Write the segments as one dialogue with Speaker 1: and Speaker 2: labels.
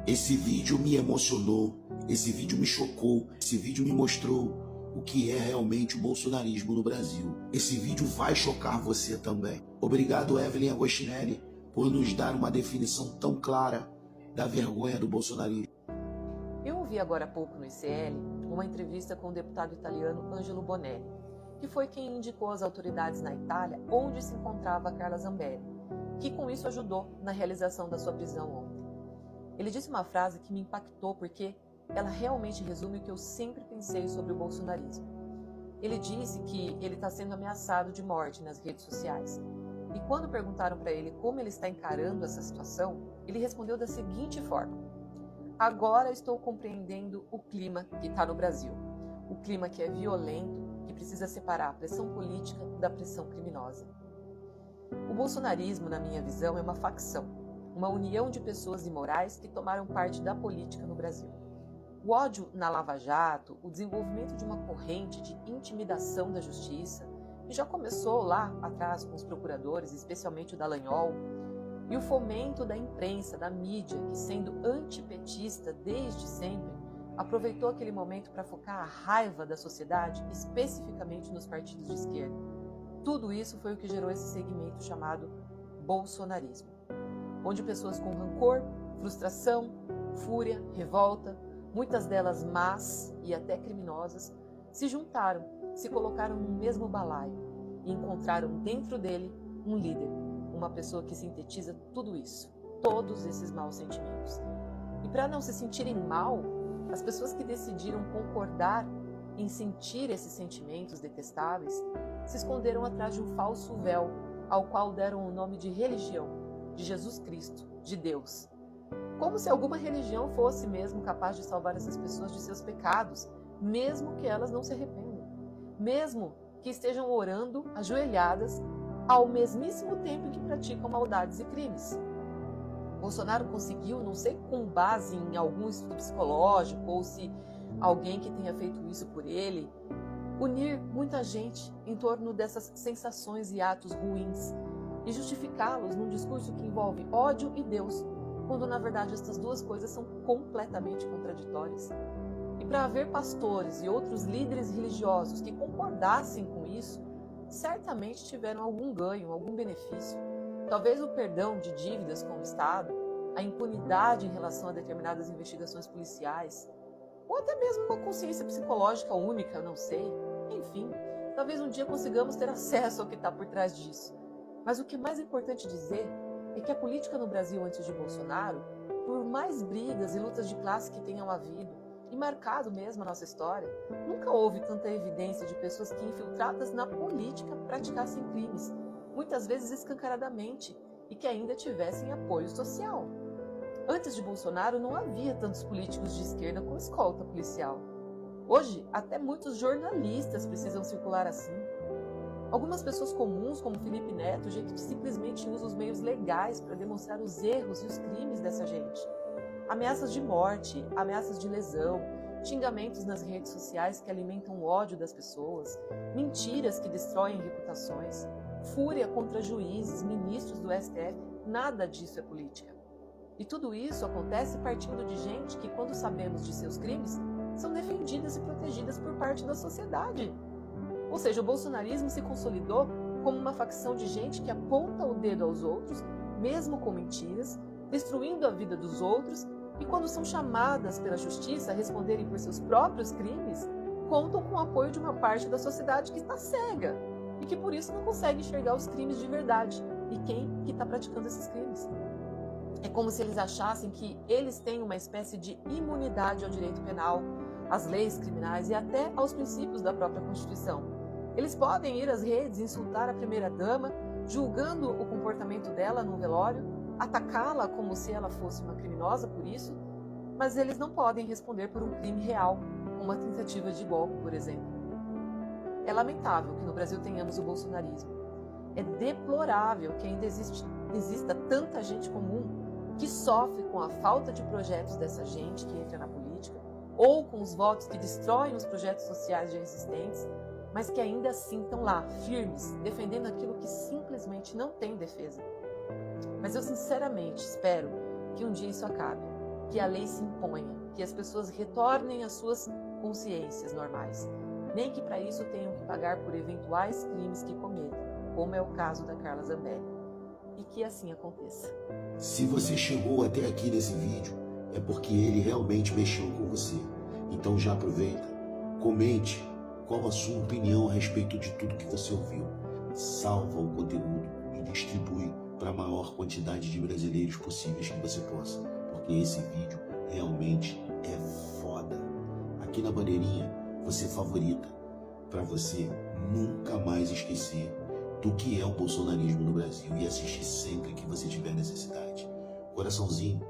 Speaker 1: Esse vídeo me emocionou, esse vídeo me chocou, esse vídeo me mostrou o que é realmente o bolsonarismo no Brasil. Esse vídeo vai chocar você também. Obrigado, Evelyn Agostinelli, por nos dar uma definição tão clara da vergonha do bolsonarismo.
Speaker 2: Eu ouvi agora há pouco no ICL uma entrevista com o deputado italiano Angelo Bonelli, que foi quem indicou às autoridades na Itália onde se encontrava Carla Zambelli, que com isso ajudou na realização da sua prisão ontem. Ele disse uma frase que me impactou porque ela realmente resume o que eu sempre pensei sobre o bolsonarismo. Ele disse que ele está sendo ameaçado de morte nas redes sociais. E quando perguntaram para ele como ele está encarando essa situação, ele respondeu da seguinte forma: agora estou compreendendo o clima que está no Brasil. O clima que é violento, que precisa separar a pressão política da pressão criminosa. O bolsonarismo, na minha visão, é uma facção, uma união de pessoas imorais que tomaram parte da política no Brasil. O ódio na Lava Jato, o desenvolvimento de uma corrente de intimidação da justiça, que já começou lá atrás com os procuradores, especialmente o Dallagnol, e o fomento da imprensa, da mídia, que sendo antipetista desde sempre, aproveitou aquele momento para focar a raiva da sociedade, especificamente nos partidos de esquerda. Tudo isso foi o que gerou esse segmento chamado bolsonarismo, onde pessoas com rancor, frustração, fúria, revolta, muitas delas más e até criminosas, se juntaram, se colocaram no mesmo balaio e encontraram dentro dele um líder, uma pessoa que sintetiza tudo isso, todos esses maus sentimentos. E para não se sentirem mal, as pessoas que decidiram concordar em sentir esses sentimentos detestáveis se esconderam atrás de um falso véu, ao qual deram o nome de religião, de Jesus Cristo, de Deus. Como se alguma religião fosse mesmo capaz de salvar essas pessoas de seus pecados, mesmo que elas não se arrependam, mesmo que estejam orando ajoelhadas ao mesmíssimo tempo em que praticam maldades e crimes. Bolsonaro conseguiu, não sei com base em algum estudo psicológico ou se alguém que tenha feito isso por ele, unir muita gente em torno dessas sensações e atos ruins e justificá-los num discurso que envolve ódio e Deus, quando na verdade estas duas coisas são completamente contraditórias. E para haver pastores e outros líderes religiosos que concordassem com isso, certamente tiveram algum ganho, algum benefício. Talvez o perdão de dívidas com o Estado, a impunidade em relação a determinadas investigações policiais, ou até mesmo uma consciência psicológica única, eu não sei. Enfim, talvez um dia consigamos ter acesso ao que está por trás disso. Mas o que é mais importante dizer é que a política no Brasil antes de Bolsonaro, por mais brigas e lutas de classe que tenham havido, e marcado mesmo a nossa história, nunca houve tanta evidência de pessoas que, infiltradas na política, praticassem crimes, muitas vezes escancaradamente, e que ainda tivessem apoio social. Antes de Bolsonaro, não havia tantos políticos de esquerda com escolta policial. Hoje, até muitos jornalistas precisam circular assim. Algumas pessoas comuns, como Felipe Neto, gente que simplesmente usa os meios legais para demonstrar os erros e os crimes dessa gente. Ameaças de morte, ameaças de lesão, xingamentos nas redes sociais que alimentam o ódio das pessoas, mentiras que destroem reputações, fúria contra juízes, ministros do STF, nada disso é política. E tudo isso acontece partindo de gente que, quando sabemos de seus crimes, são defendidas e protegidas por parte da sociedade. Ou seja, o bolsonarismo se consolidou como uma facção de gente que aponta o dedo aos outros, mesmo com mentiras, destruindo a vida dos outros, e quando são chamadas pela justiça a responderem por seus próprios crimes, contam com o apoio de uma parte da sociedade que está cega e que por isso não consegue enxergar os crimes de verdade e quem que está praticando esses crimes. É como se eles achassem que eles têm uma espécie de imunidade ao direito penal, às leis criminais e até aos princípios da própria Constituição. Eles podem ir às redes e insultar a primeira-dama, julgando o comportamento dela no velório, atacá-la como se ela fosse uma criminosa por isso, mas eles não podem responder por um crime real, uma tentativa de golpe, por exemplo. É lamentável que no Brasil tenhamos o bolsonarismo. É deplorável que ainda exista tanta gente comum que sofre com a falta de projetos dessa gente que entra na política, ou com os votos que destroem os projetos sociais já existentes, mas que ainda assim estão lá, firmes, defendendo aquilo que simplesmente não tem defesa. Mas eu sinceramente espero que um dia isso acabe, que a lei se imponha, que as pessoas retornem às suas consciências normais, nem que para isso tenham que pagar por eventuais crimes que cometam, como é o caso da Carla Zambelli. E que assim aconteça.
Speaker 1: Se você chegou até aqui nesse vídeo, é porque ele realmente mexeu com você. Então já aproveita, comente qual a sua opinião a respeito de tudo que você ouviu. Salva o conteúdo e distribui para a maior quantidade de brasileiros possíveis que você possa, porque esse vídeo realmente é foda. Aqui na bandeirinha você favorita, para você nunca mais esquecer do que é o bolsonarismo no Brasil e assistir sempre que você tiver necessidade. Coraçãozinho,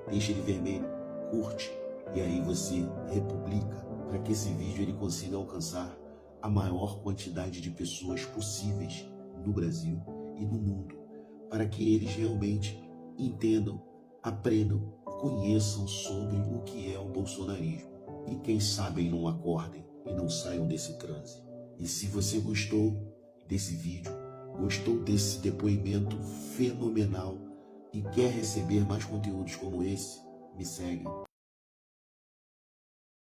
Speaker 1: deixa ele vermelho, curte e aí você republica para que esse vídeo ele consiga alcançar a maior quantidade de pessoas possíveis no Brasil e no mundo, para que eles realmente entendam, aprendam, conheçam sobre o que é o bolsonarismo e quem sabe não acordem e não saiam desse transe. E se você gostou desse vídeo, gostou desse depoimento fenomenal e quer receber mais conteúdos como esse, me segue